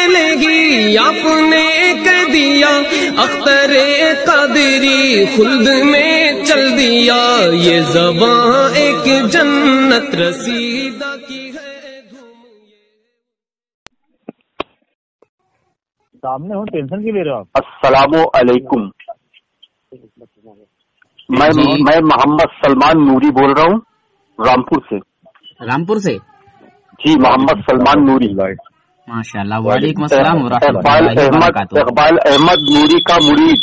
پہلے ہی آپ نے کہہ دیا اختر قادری خلد میں چل دیا، یہ زباں ایک جنت رسیدہ کی ہے دھوم۔ سامنے ہوں، ٹینشن کیوں لے رہے ہو آپ؟ السلام علیکم، میں محمد سلمان نوری بول رہا ہوں رامپور سے۔ رامپور سے؟ جی، محمد سلمان نوری۔ ماشاء اللہ، وعلیکم السلام ورحمۃ اللہ وبرکاتہ۔ اقبال احمد نوری کا مرید،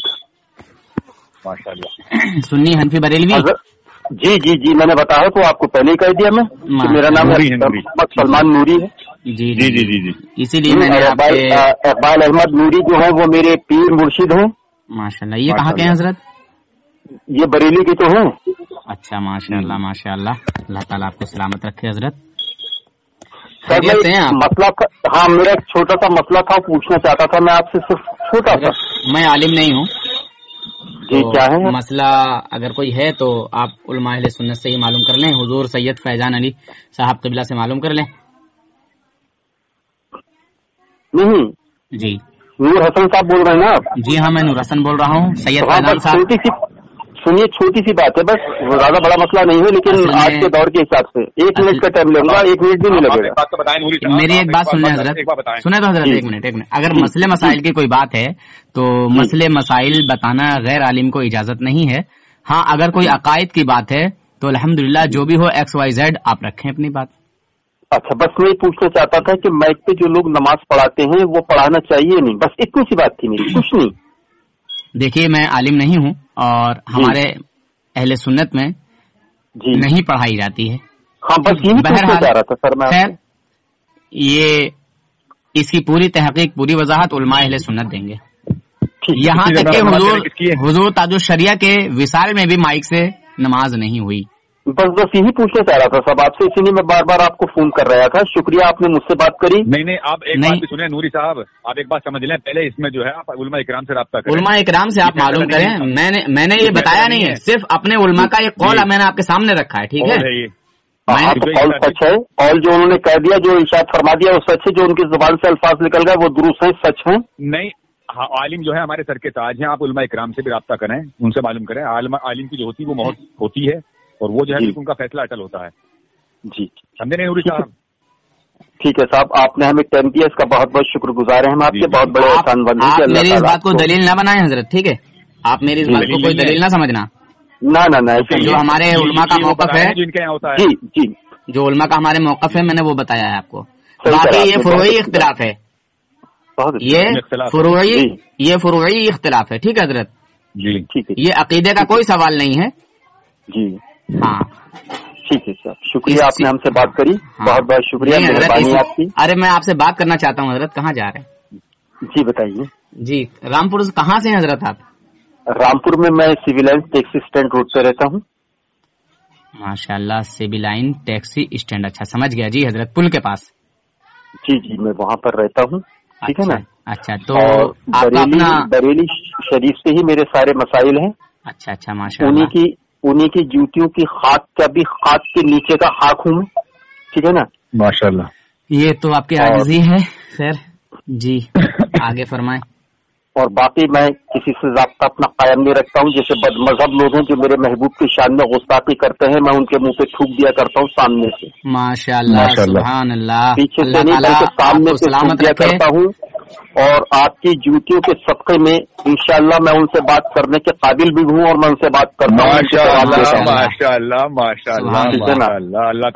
ماشاء اللہ۔ سنی حنفی بریلوی؟ جی جی جی، میں نے بتایا تو آپ کو پہلے ہی کہہ دیا میں کہ میرا نام محمد سلمان نوری ہے۔ جی جی جی جی، اسی لیے میں نے اقبال احمد نوری جو ہے وہ میرے پیر مرشد ہیں۔ ماشاء اللہ، یہ کہاں کے ہیں حضرت؟ یہ بریلی کے تو ہیں۔ اچھا، ماشاء اللہ ماشاء اللہ، اللہ تعالیٰ آپ کو سلامت رکھے حضرت۔ مسئلہ، ہاں میرا ایک چھوٹا سا مسئلہ تھا، پوچھنا چاہتا تھا میں آپ سے، صرف چھوٹا سا۔ میں عالم نہیں ہوں جی، کیا ہے مسئلہ؟ اگر کوئی ہے تو آپ علماء اہل سنت سے ہی معلوم کر لیں، حضور سید فیضان علی صاحب قبلہ سے معلوم کر لیں۔ نہیں جی، نور حسن صاحب بول رہے ہیں نا آپ؟ جی ہاں، میں نور حسن بول رہا ہوں، سید فیضان صاحب۔ سنیے، چھوٹی سی بات ہے، بس زیادہ بڑا مسئلہ نہیں ہے، لیکن آج کے دور کے حساب سے 1 منٹ کا ٹائم لوں گا، 1 منٹ بھی نہیں لگے گا۔ میری ایک بات سن لیں حضرت، سنیں تو حضرت، ایک منٹ۔ اگر مسئلے مسائل کی کوئی بات ہے تو مسئلے مسائل بتانا غیر عالم کو اجازت نہیں ہے۔ ہاں، اگر کوئی عقائد کی بات ہے تو الحمدللہ جو بھی ہو XYZ آپ رکھیں اپنی بات۔ اچھا، بس میں یہ پوچھنا چاہتا تھا کہ مائک پہ جو لوگ نماز پڑھاتے ہیں وہ پڑھانا چاہیے نہیں، بس اتنی سی بات تھی میری، کچھ نہیں۔ دیکھیے، میں عالم نہیں ہوں اور ہمارے اہل سنت میں نہیں پڑھائی جاتی ہے۔ ہاں، بس یہی پوچھنا چاہ رہا تھا سر میں۔ خیر، یہ اس کی پوری تحقیق، پوری وضاحت علماء اہل سنت دیں گے، یہاں تک کہ حضور تاج الشریعہ کے وصال میں بھی مائک سے نماز نہیں ہوئی۔ بس یہی پوچھنا چاہ رہا تھا صاحب آپ سے، اسی لیے میں بار بار آپ کو فون کر رہا تھا۔ شکریہ، آپ نے مجھ سے بات کری۔ نہیں، آپ ایک بات بھی سنیں نوری صاحب، آپ ایک بات سمجھ لیں، پہلے اس میں جو ہے آپ علماء اکرام سے رابطہ کریں، علماء اکرام سے آپ معلوم کریں۔ میں نے یہ بتایا نہیں ہے، صرف اپنے علماء کا ایک قول میں نے آپ کے سامنے رکھا ہے، ٹھیک ہے؟ قول سچ ہے، اور جو انہوں نے کہہ دیا، جو ارشاد فرما دیا وہ سچ ہے، جو ان کی زبان سے الفاظ نکل گئے وہ درست ہیں، سچ ہیں۔ نہیں، عالم جو ہے ہمارے سر کے تاج ہیں، آپ علماء اکرام سے بھی رابطہ کریں، ان سے معلوم کریں۔ عالم کی جو ہوتی ہے وہ موت ہوتی ہے، اور وہ جو ہے ان کا فیصلہ اٹل ہوتا ہے۔ جی، سمجھے نہیں نوری صاحب؟ ٹھیک ہے صاحب، آپ نے ہمیں ٹائم دیا، اس کا بہت بہت شکر گزار ہیں ہم آپ کے، بہت بڑے احسان مند ہیں۔ آپ میری اس بات کو دلیل نہ بنائیں حضرت، ٹھیک ہے؟ آپ میری اس بات کو کوئی دلیل نہ سمجھنا۔ نہ، جو ہمارے علماء کا موقف ہے، جی جی، جو علماء کا ہمارے موقف ہے، میں نے وہ بتایا ہے آپ کو۔ باقی یہ فروعی اختلاف ہے، یہ فروعی اختلاف ہے، ٹھیک ہے حضرت؟ جی ٹھیک ہے، یہ عقیدے کا کوئی سوال نہیں ہے۔ جی ہاں ٹھیک ہے صاحب، شکریہ، آپ نے ہم سے بات کری، بہت بہت شکریہ، مہربانی آپ کی۔ ارے میں آپ سے بات کرنا چاہتا ہوں حضرت، کہاں جا رہے ہیں؟ جی بتائیے۔ جی، رامپور کہاں سے ہیں حضرت آپ؟ رامپور میں میں savvy line taxi stand road پہ رہتا ہوں۔ ماشاء اللہ، سیوی لائن ٹیکسی اسٹینڈ، اچھا سمجھ گیا جی حضرت، پل کے پاس۔ جی جی، میں وہاں پر رہتا ہوں، ٹھیک ہے نا؟ اچھا، تو بریلی شریف سے ہی میرے سارے مسائل ہیں۔ اچھا ماشاء اللہ، انہیں کی جوتیوں کی خاک کا بھی خاک کے نیچے کا خاک ہوں میں، ٹھیک ہے نا؟ ماشاء اللہ، یہ تو آپ کی عاجزی ہے۔ خیر جی، آگے فرمائیں۔ اور باقی میں کسی سے ضابطہ اپنا قائم نہیں رکھتا ہوں، جیسے بد مذہب لوگ ہیں جو میرے محبوب کی شان میں گستاخی کرتے ہیں، میں ان کے منہ پہ تھوک دیا کرتا ہوں سامنے سے۔ ماشاء اللہ، سبحان اللہ، پیچھے سے نہیں بلکہ سامنے سے تھوک دیا کرتا ہوں، اور آپ کی جوتیوں کے صدقے میں انشاءاللہ میں ان سے بات کرنے کے قابل بھی ہوں، اور میں ان سے بات کرتا ہوں۔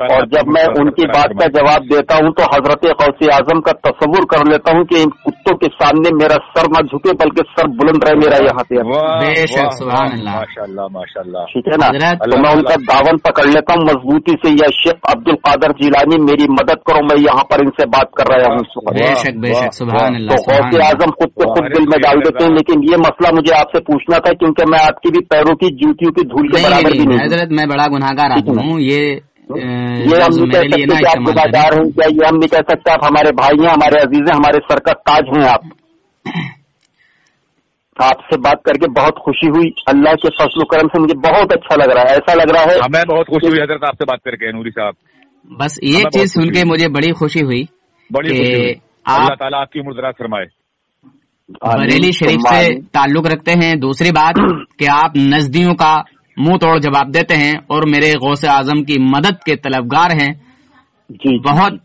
اور جب میں ان کی بات کا جواب دیتا ہوں تو حضرت غوث اعظم کا تصور کر لیتا ہوں کہ ان کتوں کے سامنے میرا سر نہ جھکے بلکہ سر بلند رہے میرا یہاں پہ۔ ماشاء اللہ، ٹھیک ہے نا؟ تو میں ان کا داون پکڑ لیتا ہوں مضبوطی سے، یا شیخ عبد القادر جیلانی میری مدد کرو، میں یہاں پر ان سے بات کر رہا ہوں۔ بے شک، سبحان اللہ۔ تو غوث اعظم خود کو خود دل میں ڈال دیتے ہیں، لیکن یہ مسئلہ مجھے آپ سے پوچھنا تھا کیونکہ میں آپ کی بھی پیروں کی جوتیوں کی دھول کے برابر بھی نہیں حضرت، میں بڑا گناہگار آدمی ہوں، یہ ہم نہیں کہہ سکتے کہ آپ گناہگار ہیں، کیا یہ ہم نہیں کہہ سکتے آپ ہمارے بھائی ہیں، ہمارے عزیز ہیں، ہمارے سر کا تاج ہیں۔ آپ سے بات کر کے بہت خوشی ہوئی، اللہ کے فضل و کرم سے مجھے بہت اچھا لگ رہا ہے، ایسا لگ رہا ہے ہمیں بہت خوشی ہوئی حضرت آپ سے بات کر کے نوری صاحب۔ بس ایک چیز سن کے مجھے بڑی خوشی ہوئی کہ अल्लाह ताला आपकी उम्र दराज फरमाए। बरेली शरीफ से ताल्लुक रखते हैं। दूसरी बात कि आप नजदियों का मुंह तोड़ जवाब देते हैं और मेरे गौसे आजम की मदद के तलबगार हैं जी बहुत।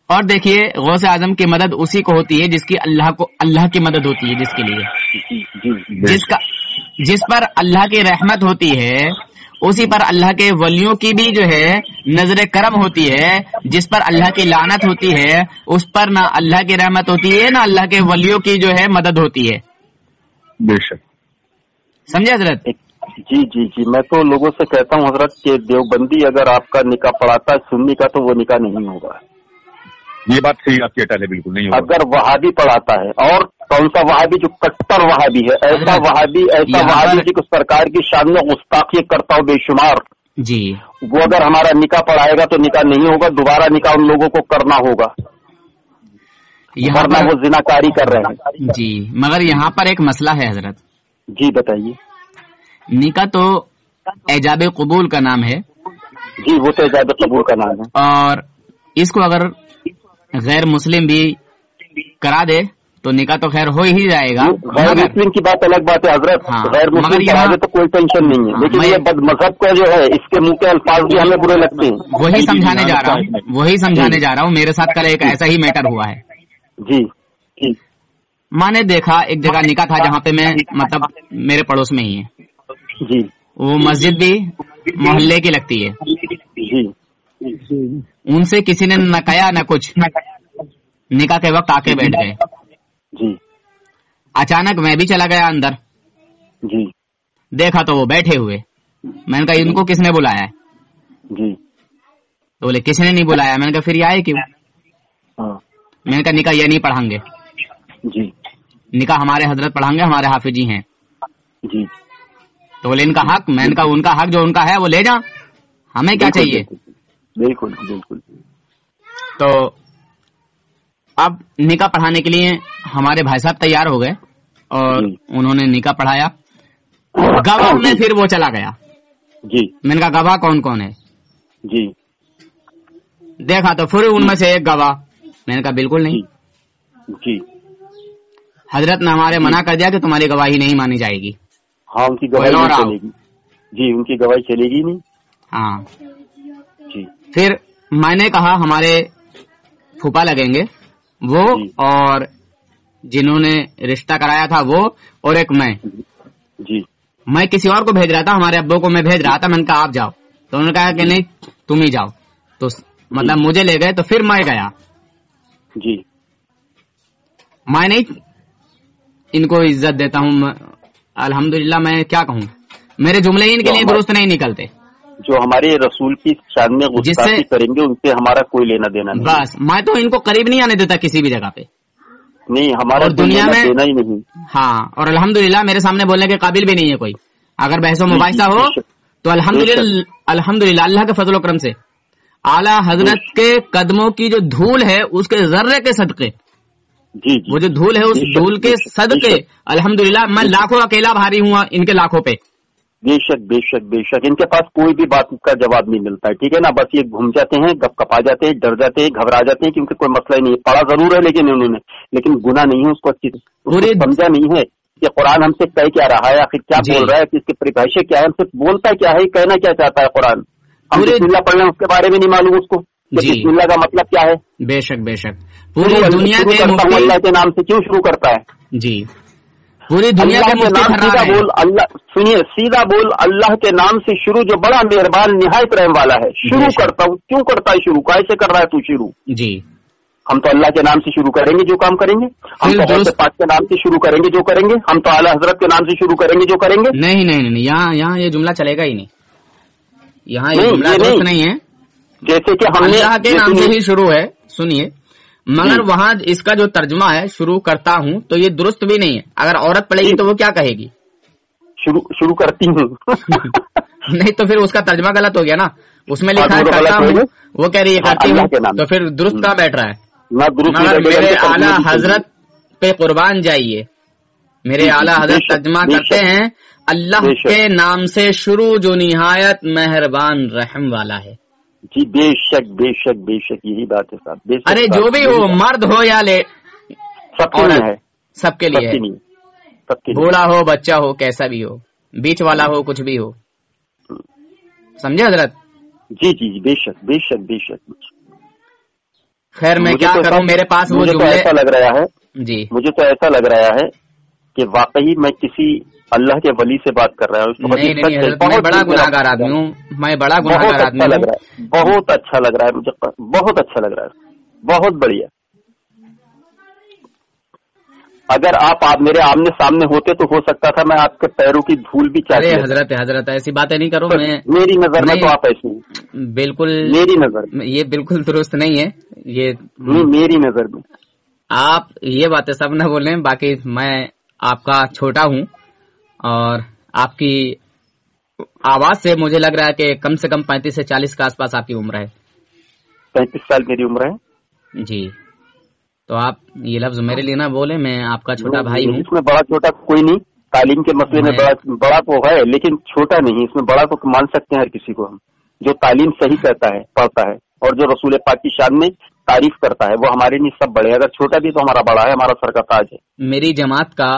और देखिए, गौसे आजम की मदद उसी को होती है जिसकी अल्लाह की मदद होती है, जिसके लिए जिस पर अल्लाह की रहमत होती है उसी पर अल्लाह के वलियों की भी जो है नजर करम होती है। जिस पर अल्लाह की लानत होती है उस पर ना अल्लाह की रहमत होती है ना अल्लाह के वलियों की जो है मदद होती है। बेशक, समझे हजरत? जी जी जी, मैं तो लोगों से कहता हूँ हजरत कि देवबंदी अगर आपका निकाह पढ़ाता है सुन्नी का तो वो निकाह नहीं होगा। ये बात सही आपकी अटल है, बिल्कुल नहीं होगा। अगर वहाबी पढ़ाता है, और कौन सा वहाबी जो कट्टर वहाबी है, ऐसा वहाबी जो सरकार की शान में गुस्ताखी करता हो बेशुमार जी, वो अगर हमारा निकाह पढ़ाएगा तो निकाह नहीं होगा, दोबारा निकाह उन लोगों को करना होगा, वरना वो जिनाकारी कर रहे हैं जी। मगर यहाँ पर एक मसला है हजरत। जी बताइए। निकाह तो एजाब कबूल का नाम है जी, वो तो एजाब कबूल का नाम है, और इसको अगर गैर मुस्लिम भी करा दे तो निकाह तो खैर हो ही जाएगा। गैर मुस्लिम की बात अलग बात है हजरत। हाँ, गैर मुस्लिम करा दे तो कोई टेंशन नहीं है, लेकिन ये बदमज़हब का जो है इसके मुंह के अल्फाज भी हमें बुरे लगते हैं। वही समझाने जा रहा हूँ। मेरे साथ कल एक ऐसा ही मैटर हुआ है जी। मैंने देखा एक जगह निकाह था जहाँ पे मैं मतलब मेरे पड़ोस में ही है जी, वो मस्जिद भी मोहल्ले की लगती है जी। उनसे किसी ने न कहा न कुछ, निकाह के वक्त आके बैठ गए जी। अचानक मैं भी चला गया अंदर जी, देखा तो वो बैठे हुए। मैंने कहा इनको किसने बुलाया है जी? तो बोले किसी ने नहीं बुलाया। मैंने कहा फिर ये आए क्यों? हाँ। मैंने कहा निकाह ये नहीं पढ़ाएंगे जी, निकाह हमारे हजरत पढ़ाएंगे, हमारे हाफिजी हैं जी। तो बोले इनका हक। मैंने कहा उनका हक जो उनका है वो ले जा, हमें क्या चाहिए? बिल्कुल बिल्कुल। तो अब निकाह पढ़ाने के लिए हमारे भाई साहब तैयार हो गए और उन्होंने निकाह पढ़ाया। गवाह में फिर वो चला गया जी। मैंने कहा गवाह कौन कौन है जी? देखा तो फिर उनमें से एक गवाह। मैंने कहा बिल्कुल नहीं जी। हजरत ने हमारे मना कर दिया कि तुम्हारी गवाही नहीं मानी जाएगी। हाँ, उनकी गवाही नहीं चलेगी जी, उनकी गवाही चलेगी नहीं। हाँ जी। फिर मैंने कहा हमारे फूफा लगेंगे वो और जिन्होंने रिश्ता कराया था वो और एक मैं जी। मैं किसी और को भेज रहा था, हमारे अब्बू को मैं भेज रहा था। मैंने कहा आप जाओ, तो उन्होंने कहा कि नहीं तुम ही जाओ। तो मतलब मुझे ले गए, तो फिर मैं गया जी। मैं नहीं इनको इज्जत देता हूँ अल्हम्दुलिल्लाह, मैं क्या कहूँ, मेरे जुमले इनके लिए दुरुस्त नहीं निकलते। जो हमारे रसूल की शान में गुस्ताखी करेंगे उनसे हमारा कोई लेना देना नहीं। बस मैं तो इनको करीब नहीं आने देता किसी भी जगह पे, नहीं हमारा दुनिया में देना ही नहीं। हाँ, और अल्हम्दुलिल्लाह मेरे सामने बोलने के काबिल भी नहीं है कोई। अगर बहसो मुबाहिसा हो तो अल्हम्दुलिल्लाह अल्लाह के फजल करम से आला हजरत के कदमों की जो धूल है उसके जर्रे के सदके जी, वो जो धूल है उस धूल के सदके अल्हम्दुलिल्लाह मैं लाखों अकेला भारी हुआ इनके लाखों पे। बेशक बेशक बेशक, इनके पास कोई भी बात का जवाब नहीं मिलता है, ठीक है ना। बस ये घूम जाते हैं, गप कपा जाते हैं, डर जाते हैं, घबरा जाते हैं, क्योंकि कोई मसला ही नहीं है। पढ़ा जरूर है लेकिन गुनाह नहीं है, उसको अच्छी समझा नहीं है कि कुरान हमसे कह क्या रहा है, आखिर क्या बोल रहा है, इसकी परिभाषा क्या है, हमसे बोलता क्या है, कहना क्या चाहता है कुरान। हम बिस्मिल्लाह पढ़ रहे हैं उसके बारे में नहीं मालूम उसको बिस्मिल्लाह का मतलब क्या है। बेशक बेशक, पूरी दुनिया के अल्लाह के नाम से क्यों शुरू करता है जी? पूरी दुनिया के नाम सीधा बोल अल्लाह, सुनिए सीधा बोल अल्लाह के नाम से शुरू, जो बड़ा मेहरबान निहायत रहम वाला है। शुरू करता हूँ, क्यों करता है शुरू, कैसे कर रहा है तू शुरू जी? हम तो अल्लाह के नाम से शुरू करेंगे जो काम करेंगे, हम तो गौसे पाक के नाम से शुरू करेंगे जो करेंगे, हम तो आला हजरत के नाम से शुरू करेंगे जो करेंगे। नहीं नहीं नहीं, यहाँ ये जुमला चलेगा ही नहीं, यहाँ ये जुमला दुरुस्त नहीं है। जैसे कि हमने अल्लाह के नाम से ही शुरू है, सुनिए, मगर वहाँ इसका जो तर्जुमा है शुरू करता हूँ तो ये दुरुस्त भी नहीं है। अगर औरत पढ़ेगी तो वो क्या कहेगी? शुरू करती हूँ नहीं तो फिर उसका तर्जुमा गलत हो गया ना। उसमें लिखा है करता हूँ, वो कह रही है करती हूँ, तो फिर दुरुस्त कहाँ बैठ रहा है? मगर मेरे आला हजरत पे कुर्बान जाइए, मेरे आला हजरत तर्जुमा करते हैं अल्लाह के नाम से शुरू जो निहायत मेहरबान रहम वाला है जी। बेशक बेशक बेशक, यही बात है साहब। अरे जो भी हो, मर्द हो या सबके लिए है, सबके लिए है, बूढ़ा हो बच्चा हो कैसा भी हो, बीच वाला हो कुछ भी हो, समझे हजरत? जी जी जी, बेशक बेशक बेशक। खैर मैं क्या करूं, मेरे पास वो जुमले ऐसा लग रहा है जी, मुझे तो ऐसा लग रहा है कि वाकई मैं किसी अल्लाह के वली से बात कर रहा हूँ। नहीं हजरत, मैं बड़ा गुनाहगार आदमी हूँ, मैं बड़ा गुनाहगार आदमी लग रहा है, बहुत अच्छा लग रहा है मुझे, बहुत अच्छा लग रहा है, बहुत बढ़िया। अगर आप मेरे आमने सामने होते तो हो सकता था मैं आपके पैरों की धूल भी चाहती। अरे हजरत ऐसी बातें नहीं करो, मैं मेरी नजर में तो आप ऐसी हैं, बिल्कुल मेरी नजर में ये बिल्कुल दुरुस्त नहीं है ये, मेरी नजर में। आप ये बातें सब न बोलें, बाकी मैं आपका छोटा हूँ और आपकी आवाज से मुझे लग रहा है कि कम से कम 35 से 40 के आसपास आपकी उम्र है। 35 साल मेरी उम्र है जी। तो आप ये लफ्ज मेरे लिए ना बोले, मैं आपका छोटा भाई हूँ। इसमें बड़ा छोटा कोई नहीं, तालीम के मसले में बड़ा तो है लेकिन छोटा नहीं, इसमें बड़ा तो मान सकते हैं हर किसी को हम, जो तालीम सही कहता है पढ़ता है और जो रसूल पाक की शान में तारीफ करता है वो हमारे लिए सब बड़े, अगर छोटा भी तो हमारा बड़ा है, हमारा सर का ताज है। मेरी जमात का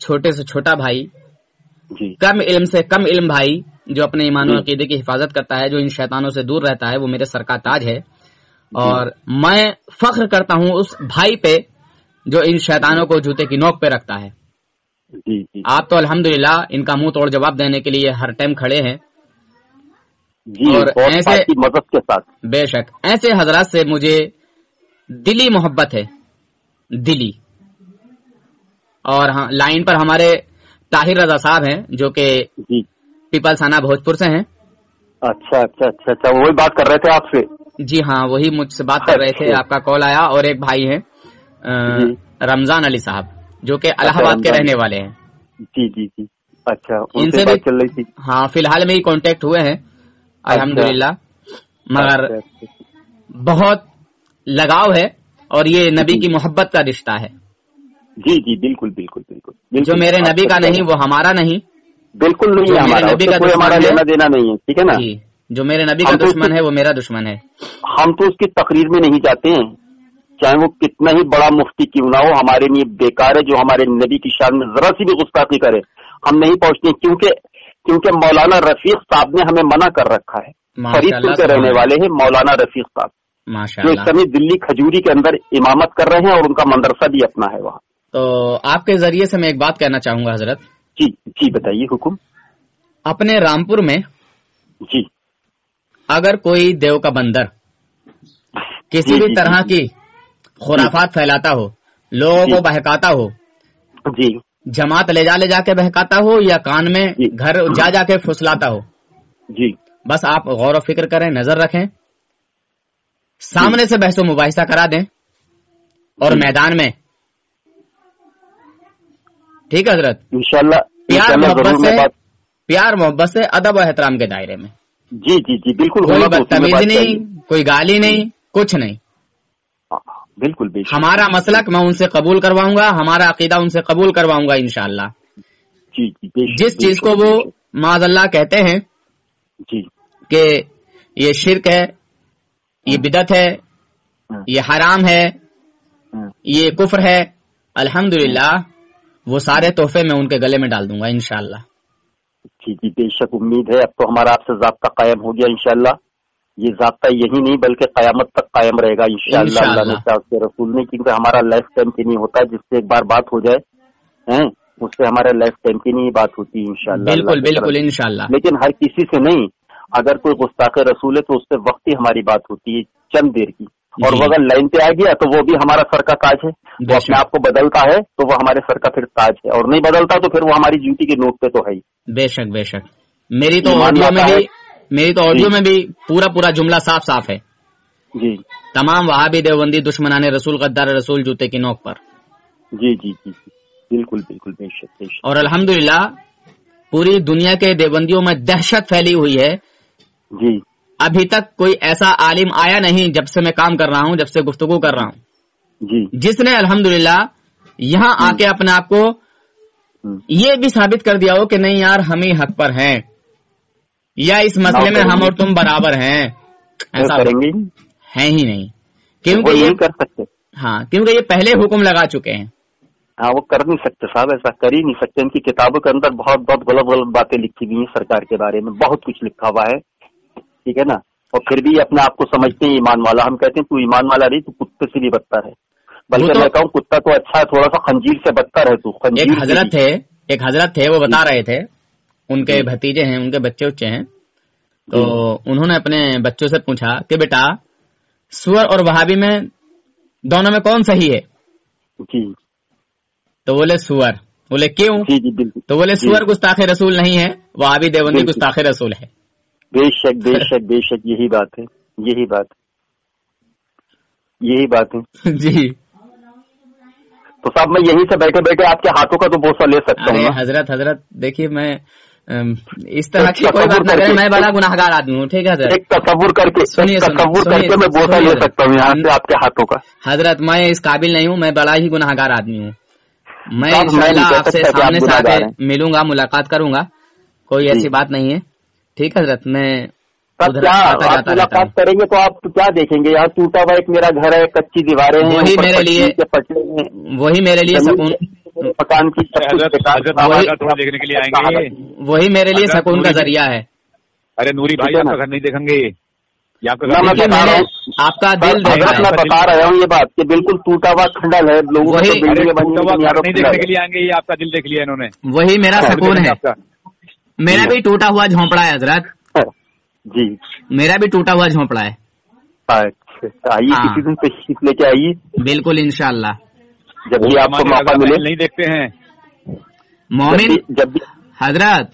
छोटे से छोटा भाई जी, कम इल्म से कम इल्म भाई, जो अपने ईमान और अकीदे की हिफाजत करता है, जो इन शैतानों से दूर रहता है, वो मेरे सर का ताज है। और मैं फख्र करता हूँ उस भाई पे जो इन शैतानों को जूते की नोक पे रखता है। जी। आप तो अल्हम्दुलिल्लाह इनका मुंह तोड़ जवाब देने के लिए हर टाइम खड़े हैं जी, और ऐसे मदद के साथ। बेशक ऐसे हजरात से मुझे दिली मोहब्बत है, दिली। और हाँ, लाइन पर हमारे ताहिर रजा साहब हैं जो कि पीपल थाना भोजपुर से हैं। अच्छा, वही बात कर रहे थे आपसे? जी हाँ, वही मुझसे बात कर रहे थे, आपका कॉल आया। और एक भाई है रमजान अली साहब जो कि इलाहाबाद के रहने वाले हैं। जी। अच्छा, इनसे भी चल रही थी? हाँ, फिलहाल में ही कांटेक्ट हुए हैं अल्हम्दुलिल्लाह, मगर बहुत लगाव है और ये नबी की मोहब्बत का रिश्ता है। जी, बिल्कुल। जो मेरे नबी का नहीं वो हमारा नहीं, बिल्कुल नहीं, हमारा नबी का कोई हमारा लेना देना नहीं है, ठीक है ना? जो मेरे नबी का दुश्मन है वो मेरा दुश्मन है। हम तो उसकी तकरीर में नहीं जाते हैं, चाहे वो कितना ही बड़ा मुफ्ती क्यों ना हो, हमारे लिए बेकार है जो हमारे नबी की शान में जरा सी भी गुस्ताखी करे, हम नहीं पहुंचते, क्योंकि मौलाना रफीक साहब ने हमें मना कर रखा है। फरीदपुर के रहने वाले हैं मौलाना रफीक साहब, जो इस समय दिल्ली खजूरी के अंदर इमामत कर रहे हैं और उनका मदरसा भी अपना है वहाँ। तो आपके जरिए से मैं एक बात कहना चाहूंगा हजरत। जी बताइए हुकुम। अपने रामपुर में जी अगर कोई देव का बंदर किसी भी तरह की खुराफात फैलाता हो, लोगों को बहकाता हो, जी, जमात ले जाके बहकाता हो या कान में घर जाके फुसलाता हो, जी, बस आप गौर और फिक्र करें, नजर रखें, सामने से बहसो मुबाहिसा करा दें और मैदान में, ठीक है हजरत, इंशाल्लाह प्यार मोहब्बत से अदब और एहतराम के दायरे में। जी बिल्कुल, कोई बदतमीजी नहीं, कोई गाली नहीं, कुछ नहीं। बिल्कुल हमारा मसलक मैं उनसे कबूल करवाऊंगा, हमारा अकीदा उनसे कबूल करवाऊंगा इंशाअल्लाह। जिस चीज को वो माज़अल्लाह कहते हैं कि ये शिर्क है, ये बिदत है, ये हराम है, ये कुफ्र है, अल्हम्दुलिल्लाह वो सारे तोहफे मैं उनके गले में डाल दूंगा इंशाअल्लाह। जी बेशक, उम्मीद है अब तो हमारा आपसे ज़ाब्ता कायम हो गया इंशाअल्लाह। ये ज़ाब्ता यही नहीं बल्कि क़यामत तक कायम रहेगा इंशाअल्लाह, अल्लाह ने चाहा उसके रसूल ने, क्योंकि हमारा लाइफ टाइम की नहीं होता, जिससे एक बार बात हो जाए हैं उससे हमारे लाइफ टाइम की नहीं बात होती इंशाअल्लाह। बिल्कुल इंशाअल्लाह। लेकिन हर किसी से नहीं, अगर कोई गुस्ताखे रसूल है तो उससे वक्त ही हमारी बात होती है, चंद देर की, और वो अगर लाइन पे आ गया तो वो भी हमारा सर का ताज है। वो अपने आप को बदलता है तो वो हमारे सर का फिर ताज है, और नहीं बदलता तो फिर वो हमारी ड्यूटी के नोट पे तो है ही। बेशक मेरी तो ऑडियो में भी पूरा जुमला साफ है जी। तमाम वहाबी देवबंदी दुश्मनाने रसूल गद्दार रसूल जूते की नोक पर। जी बिल्कुल बेशक। और अल्हम्दुलिल्लाह पूरी दुनिया के देवबंदियों में दहशत फैली हुई है जी। अभी तक कोई ऐसा आलिम आया नहीं जब से मैं काम कर रहा हूँ, जब से गुफ्तगू कर रहा हूँ जी, जिसने अल्हम्दुलिल्लाह यहाँ आके अपने आप को ये भी साबित कर दिया हो कि नहीं यार हम ही हक पर हैं, या इस मसले में हम और तुम बराबर हैं। ऐसा करेंगे है ही नहीं, क्योंकि ये कर सकते हाँ, क्योंकि ये पहले हुक्म लगा चुके हैं। हाँ, वो कर नहीं सकते साहब, ऐसा कर ही नहीं सकते। इनकी किताबों के अंदर बहुत बहुत गलत गलत बातें लिखी हुई हैं सरकार के बारे में, बहुत कुछ लिखा हुआ है, ठीक है ना। और फिर भी अपने आप को समझते हैं ईमान वाला। हम कहते हैं तू ईमान वाला नहीं, तू कुत्ते से भी बदतर है। बल्कि मैं कहूँ कुत्ता तो अच्छा है, थोड़ा सा खंजीर से बदतर है तू। एक हजरत थे, वो बता रहे थे, उनके भतीजे हैं, उनके बच्चे उच्चे हैं, तो उन्होंने अपने बच्चों से पूछा कि बेटा सुअर और वहाबी में दोनों में कौन सही है? जी। तो बोले सुअर। बोले क्यों? जी जी बिल्कुल। तो बोले सुअर गुस्ताखे रसूल नहीं है, वहाबी देवबंदी गुस्ताखे रसूल है। बेशक बेशक बेशक, यही बात है, यही बात है जी। तो साहब मैं यहीं से बैठे बैठे आपके हाथों का तो बोसा ले सकता हूँ। हजरत देखिए, मैं इस तरह की कोई बात ना करें, मैं बड़ा गुनाहगार आदमी हूँ, ठीक है हजरत। एक तस्वुर करके मैं बोसा ले सकता हूँ यहाँ से आपके हाथों का। हजरत मैं इस काबिल नहीं हूँ, मैं बड़ा ही गुनाहगार आदमी हूँ। मैं इंशाअल्लाह आपसे सामने से आके मिलूंगा, मुलाकात करूंगा, कोई ऐसी बात नहीं है, ठीक है हजरत। मैं मुलाकात करेंगे तो आप क्या देखेंगे? यहाँ टूटा हुआ एक मेरा घर है, कच्ची दीवारें हैं, वही मेरे लिए सकून, मकान की देखने के लिए आएंगे, वही मेरे लिए सकून का जरिया है। अरे नूरी भाई, आपका घर नहीं देखेंगे, आपका दिल मैं बता रहा हूँ ये बात कि बिल्कुल टूटा हुआ खंडल है, लोगों नहीं देखने के लिए आएंगे, ये आपका दिल देख लिया इन्होंने। वही मेरा सकून है। मेरा भी टूटा हुआ झोंपड़ा है हजरत जी, मेरा भी टूटा हुआ झोंपड़ा है। अच्छा, आइए किसी दिन तशरीफ लेके आइए, बिल्कुल इंशाअल्लाह, जब भी आपको मौका मिले। नहीं देखते हैं मोमिन जब भी हजरत।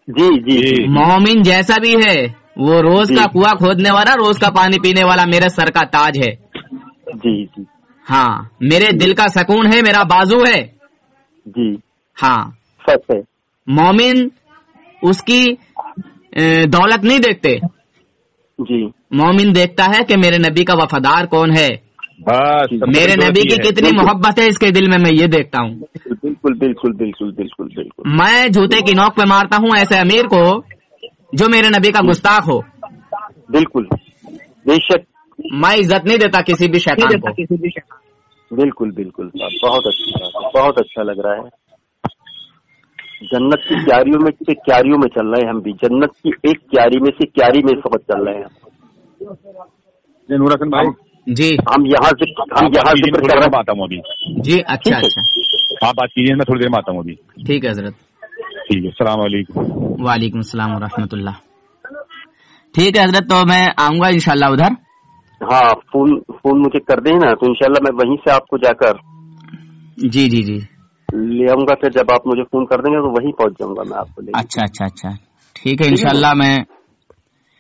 जी जी, मोमिन जैसा भी है वो रोज का कुआं खोदने वाला, रोज का पानी पीने वाला मेरे सर का ताज है। जी जी हाँ, मेरे दिल का सकून है, मेरा बाजू है जी। हाँ, सच है। मोमिन उसकी दौलत नहीं देखते जी, मोमिन देखता है कि मेरे नबी का वफादार कौन है, मेरे नबी की कितनी मोहब्बत है इसके दिल में, मैं ये देखता हूँ। बिल्कुल बिल्कुल बिल्कुल बिल्कुल बिल्कुल। मैं जूते की नोक पे मारता हूँ ऐसे अमीर को जो मेरे नबी का गुस्ताख हो। बिल्कुल बेशक, मैं इज्जत नहीं देता किसी भी शैतान को। बिल्कुल बिल्कुल, बहुत अच्छा लग रहा है। जन्नत की क्यारियों में से क्यारियों में चल रहे हैं हम भी, जन्नत की एक क्यारी में से क्यारी में इस वक्त चल रहे हैं। नूर हसन भाई जी, हम यहाँ से जिक्र कर रहे आता हूँ अभी। जी अच्छा, आप बात कीजिए, मैं थोड़ी देर में आता हूँ अभी। ठीक है हजरत, ठीक है, अस्सलाम वालेकुम। वालेकुम अस्सलाम व रहमतुल्लाह। ठीक है हजरत, तो मैं आऊंगा इंशाल्लाह उधर। हाँ, फोन मुझे कर दें ना, तो इंशाल्लाह मैं वहीं से आपको जाकर जी जी जी ले आऊंगा। फिर जब आप मुझे फोन कर देंगे तो वहीं पहुंच जाऊंगा मैं आपको ले। अच्छा, ठीक है इंशाल्लाह। मैं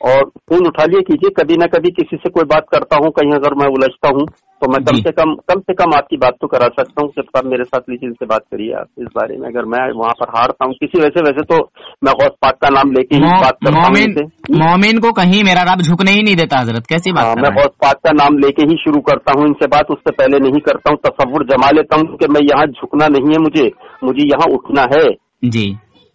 और फोन उठा लिया कीजिए, कभी ना कभी किसी से कोई बात करता हूँ, कहीं अगर मैं उलझता हूँ तो मैं कम से कम आपकी बात तो करा सकता हूँ। सिर्फ आप मेरे साथ लीजिए, से बात करिए आप इस बारे में। अगर मैं वहाँ पर हारता हूँ किसी वैसे तो मैं गौस पाक का नाम लेके ही बात करता हूँ। मोमिन को कहीं मेरा रब झुकने ही नहीं देता हजरत, कैसी बात? मैं गौस पाक का नाम लेके ही शुरू करता हूँ इनसे बात, उससे पहले नहीं करता हूँ। तसव्वुर जमा लेता हूँ कि मैं यहाँ झुकना नहीं है, मुझे यहाँ उठना है जी।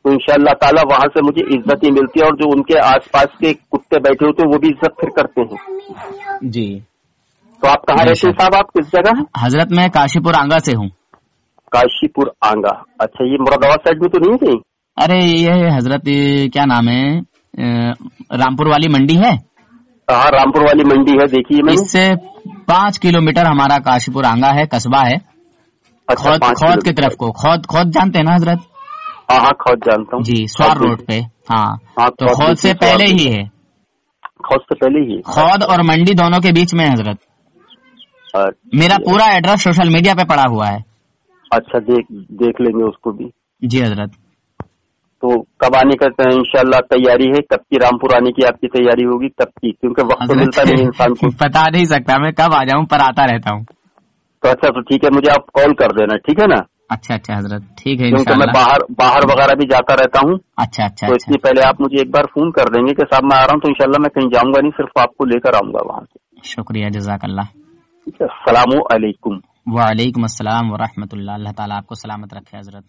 तो इंशाअल्लाह ताला वहाँ से मुझे इज्जत ही मिलती है, और जो उनके आसपास के कुत्ते बैठे होते हैं वो भी इज्जत फिर करते हैं जी। तो आप कहाँ रहते हैं साहब, आप किस जगह? हजरत मैं काशीपुर आंगा से हूँ। काशीपुर आंगा, अच्छा, ये मुरादाबाद साइड में तो नहीं है? अरे ये हजरत क्या नाम है, रामपुर वाली मंडी है। हाँ, रामपुर वाली मंडी है, देखिए मैंने। इससे 5 किलोमीटर हमारा काशीपुर आंगा है, कस्बा है। अच्छा, खौद की तरफ को, खौद जानते हैं ना हजरत? हाँ, खौद जानता हूँ जी, स्वार रोड पे। हाँ, तो खौद से पहले ही है। खौद से पहले ही? खौद और मंडी दोनों के बीच में हजरत। मेरा पूरा एड्रेस सोशल मीडिया पे पड़ा हुआ है। अच्छा, देख लेंगे उसको भी। जी हजरत। तो कब आने का इंशाल्लाह तैयारी है? कब की रामपुर आने की आपकी तैयारी होगी, कब की? क्योंकि वक्त तो मिलता नहीं इंसान को। बता नहीं सकता मैं कब आ जाऊँ, पर आता रहता हूँ। तो अच्छा, तो ठीक है, मुझे आप कॉल कर देना, ठीक है ना? अच्छा हजरत, ठीक है। क्योंकि मैं बाहर वगैरह भी जाता रहता हूँ। अच्छा, तो इसलिए पहले आप मुझे एक बार फोन कर देंगे कि साहब मैं आ रहा हूँ, तो इंशाल्लाह मैं कहीं जाऊंगा नहीं, सिर्फ आपको लेकर आऊंगा वहाँ से। शुक्रिया, जज़ाकल्लाह। अस्सलामु अलैकुम। वालेकुम अस्सलाम व रहमतुल्लाह। अल्लाह ताला आपको सलामत रखे हजरत।